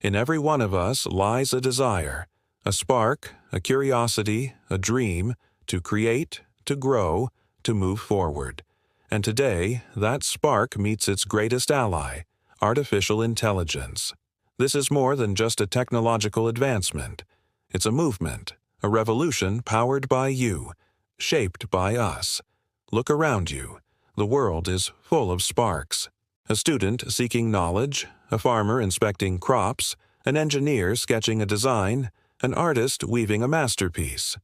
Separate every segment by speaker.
Speaker 1: In every one of us lies a desire, a spark, a curiosity, a dream, to create, to grow, to move forward. And today, that spark meets its greatest ally, artificial intelligence. This is more than just a technological advancement. It's a movement, a revolution powered by you, shaped by us. Look around you. The world is full of sparks. A student seeking knowledge, a farmer inspecting crops, an engineer sketching a design, an artist weaving a masterpiece.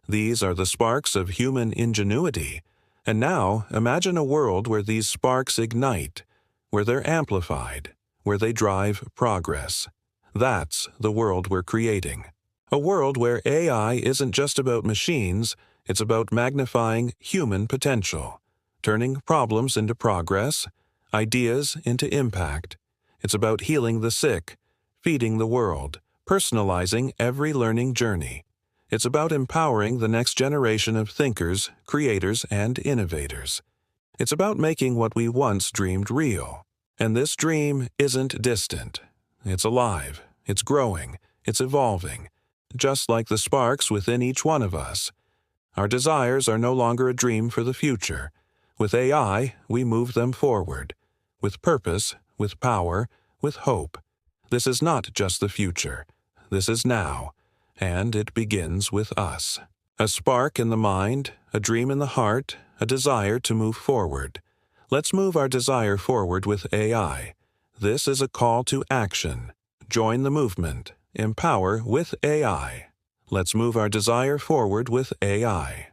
Speaker 1: These are the sparks of human ingenuity. And now imagine a world where these sparks ignite, where they're amplified, where they drive progress. That's the world we're creating. A world where AI isn't just about machines, it's about magnifying human potential, turning problems into progress, ideas into impact. It's about healing the sick, feeding the world, personalizing every learning journey. It's about empowering the next generation of thinkers, creators, and innovators. It's about making what we once dreamed real. And this dream isn't distant. It's alive, it's growing, it's evolving, just like the sparks within each one of us. Our desires are no longer a dream for the future. With AI, we move them forward, with purpose, with power, with hope. This is not just the future. This is now, and it begins with us. A spark in the mind, a dream in the heart, a desire to move forward. Let's move our desire forward with AI. This is a call to action. Join the movement. Empower with AI. Let's move our desire forward with AI.